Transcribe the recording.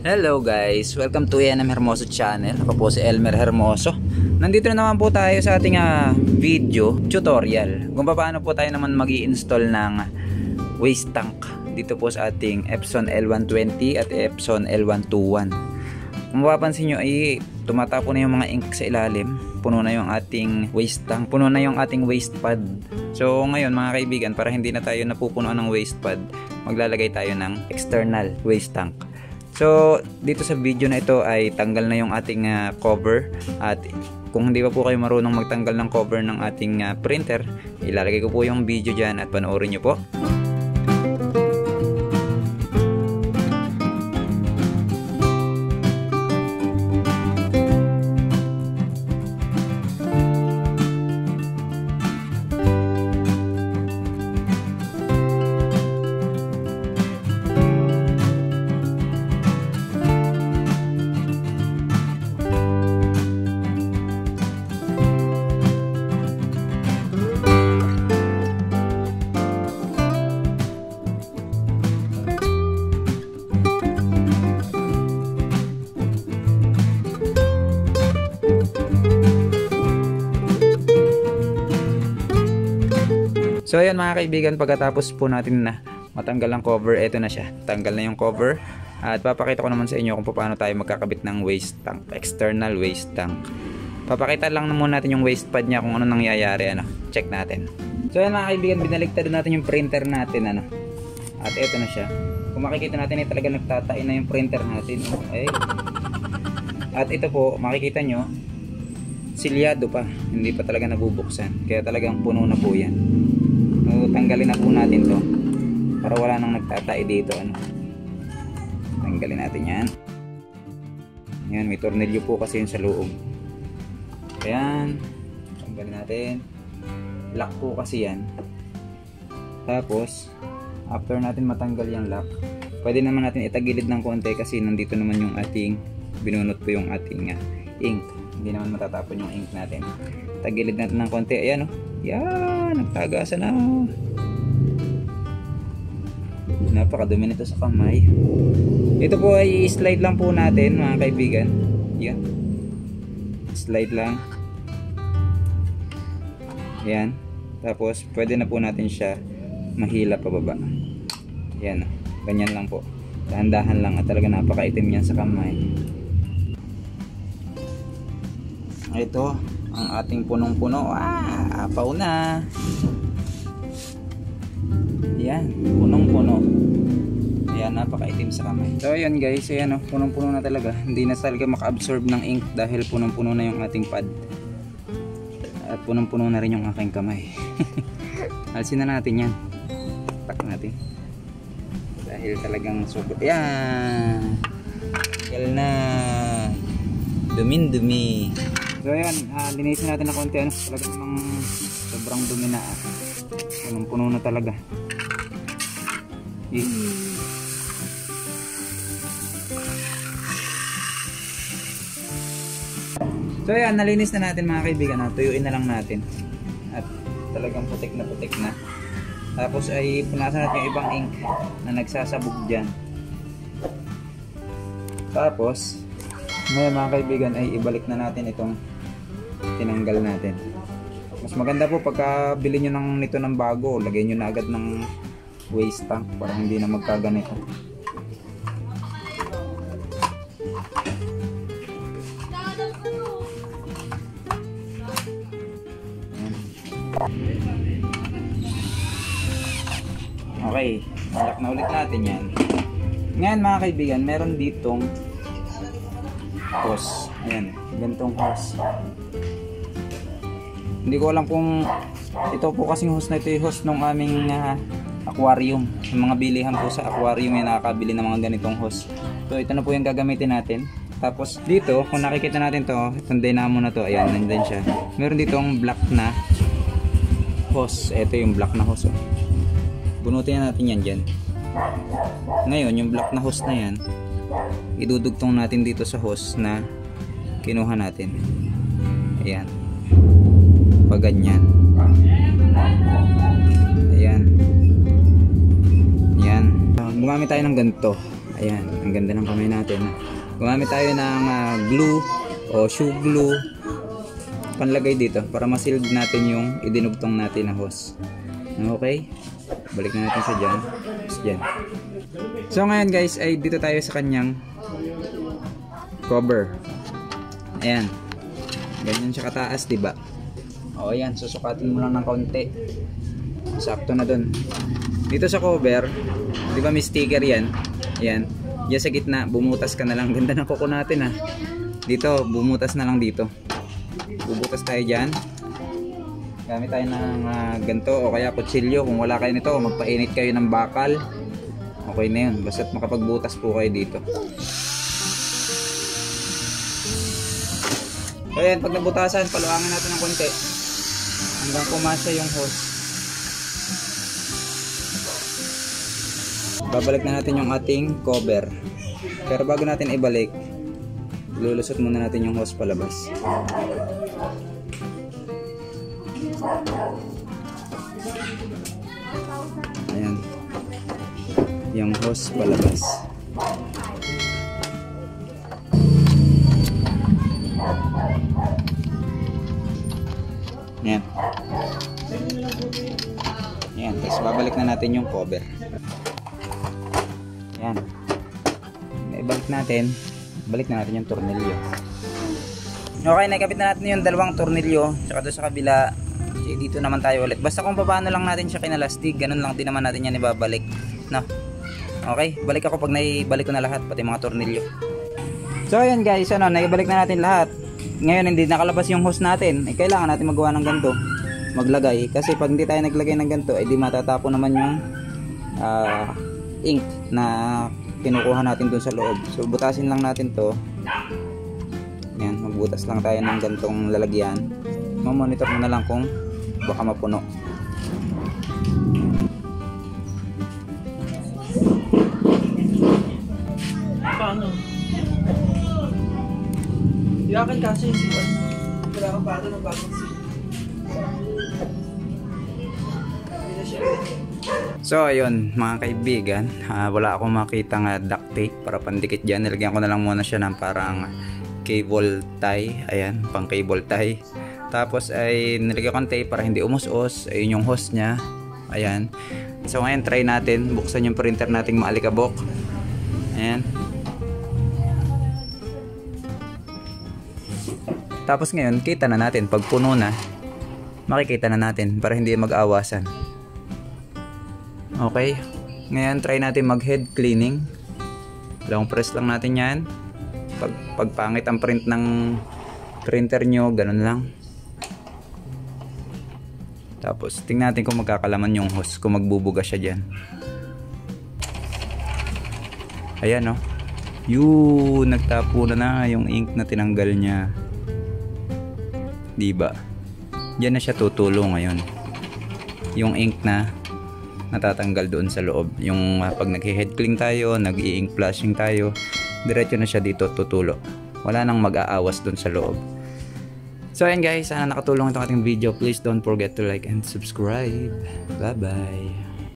Hello guys, welcome to Yanam Hermoso channel. Ako po si Elmer Hermoso. Nandito na naman po tayo sa ating video tutorial kung paano po tayo naman mag-i-install ng waste tank dito po sa ating Epson L120 at Epson L121. Kung mapapansin nyo ay tumatapo na yung mga ink sa ilalim, puno na yung ating waste tank, puno na yung ating waste pad. So ngayon mga kaibigan, para hindi na tayo napupunuan ng waste pad, maglalagay tayo ng external waste tank. So dito sa video na ito ay tanggal na yung ating cover, at kung hindi pa po kayo marunong magtanggal ng cover ng ating printer, ilalagay ko po yung video dyan at panoorin nyo po. So ayan mga kaibigan, pagkatapos po natin na matanggal ang cover, eto na siya. Tanggal na yung cover at papakita ko naman sa inyo kung paano tayo magkakabit ng waste tank, external waste tank. Papakita lang muna natin yung waste pad niya kung ano nangyayari, check natin. So ayan mga kaibigan, binaligtad natin yung printer natin, at eto na siya. Kung makikita natin ay talaga nagtatain na yung printer natin, okay. At ito po, makikita nyo, silyado pa, hindi pa talaga nabubuksan, kaya talagang puno na po yan. So, tanggalin na po natin to para wala nang nagtatay dito, tanggalin natin yan. Yan, may tornilyo po kasi yun sa loob. Ayan, tanggalin natin. Lock po kasi yan. Tapos after natin matanggal yung lock, pwede naman natin itagilid ng konti kasi nandito naman yung ating binunot po yung ating ink. Hindi naman matatapon yung ink natin. Tagilid natin ng konti. Ayan, yan, nagtagasan na. Napakadumi nito sa kamay. Ito po ay slide lang po natin mga kaibigan. Yan, slide lang. Yan. Tapos pwede na po natin siya mahila pababa. Yan, ganyan lang po. Dahan-dahan lang, at talaga napakaitim yan sa kamay. Ito ang ating punong-puno. Apaw na. Yan, punong-puno. Ayan, napakaitim sa kamay. So ayan guys, ayan, punong-puno na talaga. Hindi na talaga maka-absorb ng ink dahil punong-puno na yung ating pad. At punong-puno na rin yung aking kamay. Alisin na natin yan. Tak natin. Dahil talagang sobrang, yan, yan na, dumin-dumi. So ayan, linisin natin na konti, talaga namang sobrang dumi na, punong-puno na talaga. So ayan, nalinis na natin mga kaibigan, tuyuin na lang natin at talagang putik na. Tapos ay punasan natin yung ibang ink na nagsasabog dyan. Tapos ngayon mga kaibigan ay ibalik na natin itong tinanggal natin. Mas maganda po pagka bili nyo nito ng bago, lagay nyo na agad ng waste tank para hindi na magkaganito. Okay, malak na ulit natin yan. Ngayon mga kaibigan, meron ditong hose. Ayan, ganitong hose. Hindi ko alam kung ito po kasing hose na ito yung hose ng aming aquarium. Yung mga bilihan po sa aquarium yung nakakabili ng mga ganitong hose. So ito na po yung gagamitin natin. Tapos dito, kung nakikita natin to, itong dynamo na to, ayan, nandun siya. Meron ditong black na hose. Ito yung black na hose. Bunutin natin yan dyan. Ngayon, yung black na hose na yan, idudugtong natin dito sa hose na kinuha natin. Ayan, pag ganyan. Ayan. Yan. Gumamit tayo ng ganito. Ayan, ang ganda ng kamay natin. Gumamit tayo ng glue o shoe glue panlagay dito para masilid natin yung idinugtong natin na hose. Okay, balik na natin sa dyan. So ngayon guys ay dito tayo sa kanyang cover. Ayan, ganyan siya kataas, diba? O ayan, susukatin mo lang ng kaunti, sakto na dun. Dito sa cover, diba may sticker yan? Ayan, dyan sa gitna bumutas ka na lang. Ganda ng kuko natin dito, bumutas na lang dito. Bubutas tayo dyan. Gamit tayo ng ganito o kaya kutsilyo. Kung wala kayo nito, magpainit kayo ng bakal. Okay na yun. Basta't makapagbutas po kayo dito. So yan, pag nabutasan, paluangin natin ng konti hanggang pumasya yung hose. Babalik na natin yung ating cover. Pero bago natin ibalik, lulusot muna natin yung hose palabas. Ayan, yung hose palabas. Ayan. Ayan, tapos babalik na natin yung cover. Ayan, ibalik natin. Balik na natin yung tornilyo. Okay, nakapit na natin yung dalawang tornilyo. Tsaka doon sa kabila, dito naman tayo ulit. Basta kung paano lang natin siya kinalastig, ganun lang din naman natin yan ibabalik. No? Okay, balik ako pag naibalik ko na lahat, pati mga tornilyo. So ayan guys, naibalik na natin lahat. Ngayon hindi nakalabas yung hose natin. Kailangan natin magawa ng ganito, maglagay. Kasi pag hindi tayo naglagay ng ganito, di matatapo naman yung ink na kinukuha natin dun sa loob. So butasin lang natin to. Yan, magbutas lang tayo ng gantong lalagyan. Mamonitor mo na lang kung baka mapuno. Paano? Yakan kasi hindi ba? Wala kang pato ng bagong sil. So ayun mga kaibigan, wala akong makita nga duct tape para pandikit dyan. Nilagyan ko na lang muna siya ng parang cable tie. Ayan, pang cable tie. Tapos ay nilagyan ko ng tape para hindi umus-us. Ayun yung hose nya. Ayan. So ngayon try natin, buksan yung printer nating maalikabok. Ayan. Tapos ngayon kita na natin pag puno na, makikita na natin para hindi mag-awasan. Okay, ngayon try natin mag head cleaning. Long press lang natin yan. Pag pangit ang print ng printer nyo, ganun lang. Tapos tingnan natin kung magkakalaman yung hose, kung magbubuga siya dyan. Ayan yun, nagtapo na yung ink na tinanggal niya. Diba? Diyan na siya tutulong ngayon. Yung ink na natatanggal doon sa loob. Yung pag nag-head clean tayo, nag-i-ink flushing tayo, diretso na siya dito tutulo. Wala nang mag-aawas doon sa loob. So ayan guys, sana nakatulong itong ating video. Please don't forget to like and subscribe. Bye bye.